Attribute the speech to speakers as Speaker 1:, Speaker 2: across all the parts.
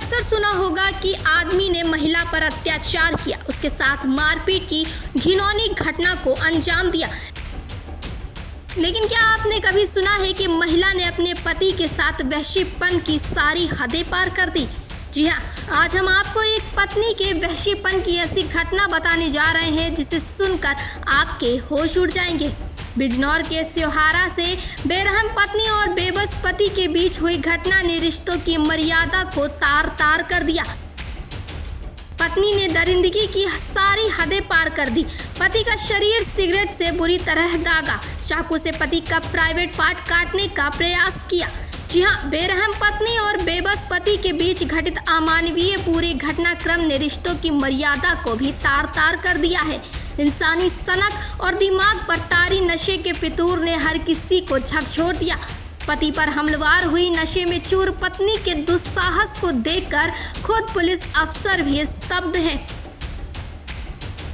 Speaker 1: अक्सर सुना होगा कि आदमी ने महिला पर अत्याचार किया, उसके साथ मारपीट की घिनौनी घटना को अंजाम दिया। लेकिन क्या आपने कभी सुना है कि महिला ने अपने पति के साथ वहशीपन की सारी हदें पार कर दी? जी हाँ, आज हम आपको एक पत्नी के वहशीपन की ऐसी घटना बताने जा रहे हैं जिसे सुनकर आपके होश उड़ जाएंगे। बिजनौर के स्योहारा से बेरहम पत्नी और बेबस पति के बीच हुई घटना ने रिश्तों की मर्यादा को तार तार कर दिया। पत्नी ने दरिंदगी की सारी हदें पार कर दी। पति का शरीर सिगरेट से बुरी तरह दागा, चाकू से पति का प्राइवेट पार्ट काटने का प्रयास किया। जी हाँ, बेरहम पत्नी और बेबस पति के बीच घटित अमानवीय पूरे घटनाक्रम ने रिश्तों की मर्यादा को भी तार तार कर दिया है। इंसानी सनक और दिमाग पर तारी नशे के फितूर ने हर किसी को झकझोर दिया। पति पर हमलावर हुई नशे में चूर पत्नी के दुस्साहस को देखकर खुद पुलिस अफसर भी स्तब्ध हैं।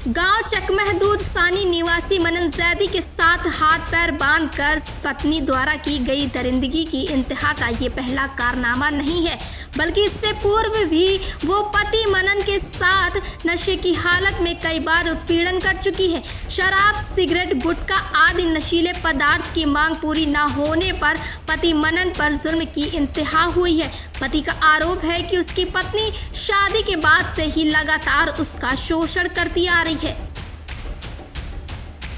Speaker 1: गांव चकमहदूद सानी निवासी मनन जैदी के साथ हाथ पैर बांधकर पत्नी द्वारा की गई दरिंदगी की इंतहा का ये पहला कारनामा नहीं है, बल्कि इससे पूर्व भी वो पति मनन के साथ नशे की हालत में कई बार उत्पीड़न कर चुकी है। शराब, सिगरेट, गुटखा आदि नशीले पदार्थ की मांग पूरी न होने पर पति मनन पर जुल्म की इंतहा हुई है। पति का आरोप है कि उसकी पत्नी शादी के बाद से ही लगातार उसका शोषण करती आ रही है।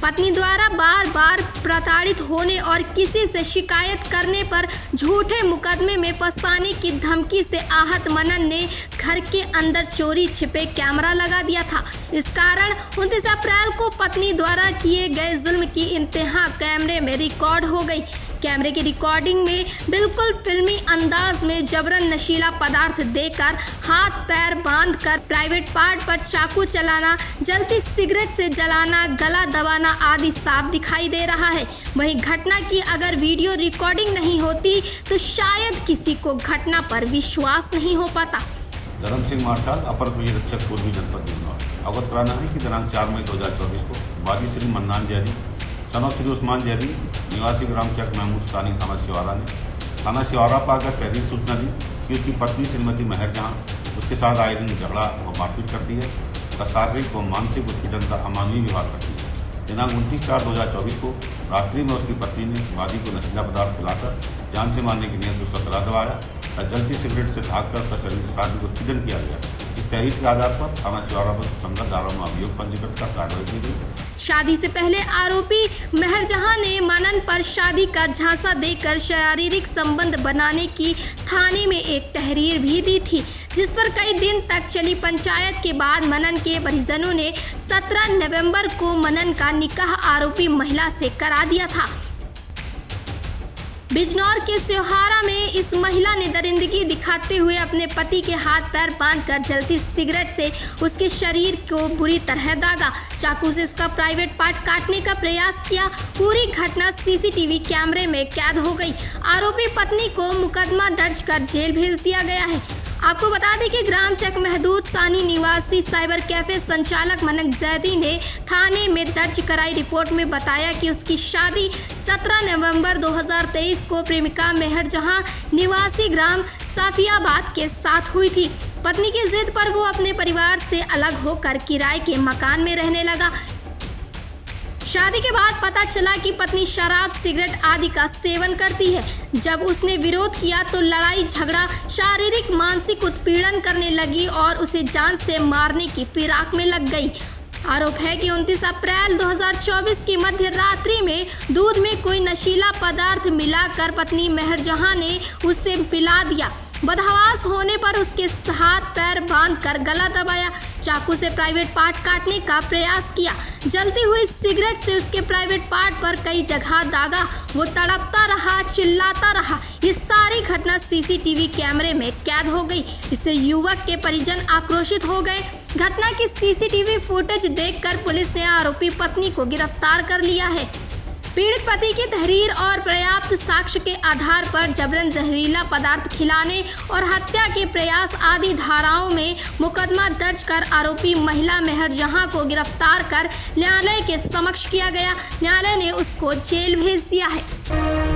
Speaker 1: पत्नी द्वारा बार बार प्रताड़ित होने और किसी से शिकायत करने पर झूठे मुकदमे में फंसाने की धमकी से आहत मनन ने घर के अंदर चोरी छिपे कैमरा लगा दिया था। इस कारण 29 अप्रैल को पत्नी द्वारा किए गए जुल्म की इंतहा कैमरे में रिकॉर्ड हो गई। कैमरे की रिकॉर्डिंग में बिल्कुल फिल्मी अंदाज में जबरन नशीला पदार्थ देकर हाथ पैर बांधकर प्राइवेट पार्ट पर चाकू चलाना, जलती सिगरेट से जलाना, गला दबाना आदि साफ दिखाई दे रहा है। वहीं घटना की अगर वीडियो रिकॉर्डिंग नहीं होती तो शायद किसी को घटना पर विश्वास नहीं हो पाता।
Speaker 2: धर्म सिंह मार्शल, अपर पुलिस अधीक्षक पूर्वी जनपद बिजनौर। अवगत कराना है कि दिनांक 4 मई 2024 को वादी श्री मन्नान जैदी सनौ श्री उस्मान जैदी निवासी ग्राम चक महमूद सानी थाना स्योहारा ने थाना स्योहारा पर आकर तहरीर सूचना दी कि उसकी पत्नी श्रीमती महर जहां उसके साथ आए दिन झगड़ा व मारपीट करती है तथा शारीरिक व मानसिक उत्पीड़न का अमानवीय व्यवहार करती है। दिनांक 29/4/2024 को रात्रि में उसकी पत्नी ने वादी को नशीला पदार्थ पिलाकर जान से मारने की नीयत से उसका गला दबाया तथा जलती सिगरेट से ढांककर उसका शरीर के शारीरिक उत्पीड़न किया गया। इस तहरीर के आधार पर थाना स्योहारा पर संगत धाराओं में अभियोग पंजीकृत कर कार्रवाई की गई।
Speaker 1: शादी से पहले आरोपी महर जहां ने मनन पर शादी का झांसा देकर शारीरिक संबंध बनाने की थाने में एक तहरीर भी दी थी, जिस पर कई दिन तक चली पंचायत के बाद मनन के परिजनों ने 17 नवंबर को मनन का निकाह आरोपी महिला से करा दिया था। बिजनौर के स्योहारा में इस महिला ने दरिंदगी दिखाते हुए अपने पति के हाथ पैर बांधकर जलती सिगरेट से उसके शरीर को बुरी तरह दागा, चाकू से उसका प्राइवेट पार्ट काटने का प्रयास किया। पूरी घटना सीसीटीवी कैमरे में कैद हो गई। आरोपी पत्नी को मुकदमा दर्ज कर जेल भेज दिया गया है। आपको बता दें कि ग्राम चकमहदूद सानी निवासी साइबर कैफे संचालक मनन जैदी ने थाने में दर्ज कराई रिपोर्ट में बताया कि उसकी शादी 17 नवंबर 2023 को प्रेमिका महर जहां निवासी ग्राम साफियाबाद के साथ हुई थी। पत्नी की जिद पर वो अपने परिवार से अलग होकर किराए के मकान में रहने लगा। शादी के बाद पता चला कि पत्नी शराब, सिगरेट आदि का सेवन करती है। जब उसने विरोध किया तो लड़ाई झगड़ा, शारीरिक मानसिक उत्पीड़न करने लगी और उसे जान से मारने की फिराक में लग गई। आरोप है कि 29 अप्रैल 2024 की मध्य रात्रि में दूध में कोई नशीला पदार्थ मिलाकर पत्नी महर जहां ने उसे पिला दिया। बदहवास होने पर उसके हाथ पैर बांधकर गला दबाया, चाकू से प्राइवेट पार्ट काटने का प्रयास किया, जलती हुई सिगरेट से उसके प्राइवेट पार्ट पर कई जगह दागा। वो तड़पता रहा, चिल्लाता रहा। ये सारी घटना सीसीटीवी कैमरे में कैद हो गई। इससे युवक के परिजन आक्रोशित हो गए। घटना की सीसीटीवी फुटेज देखकर पुलिस ने आरोपी पत्नी को गिरफ्तार कर लिया है। पीड़ित पति की तहरीर और पर्याप्त साक्ष्य के आधार पर जबरन जहरीला पदार्थ खिलाने और हत्या के प्रयास आदि धाराओं में मुकदमा दर्ज कर आरोपी महिला महर जहां को गिरफ्तार कर न्यायालय के समक्ष किया गया। न्यायालय ने उसको जेल भेज दिया है।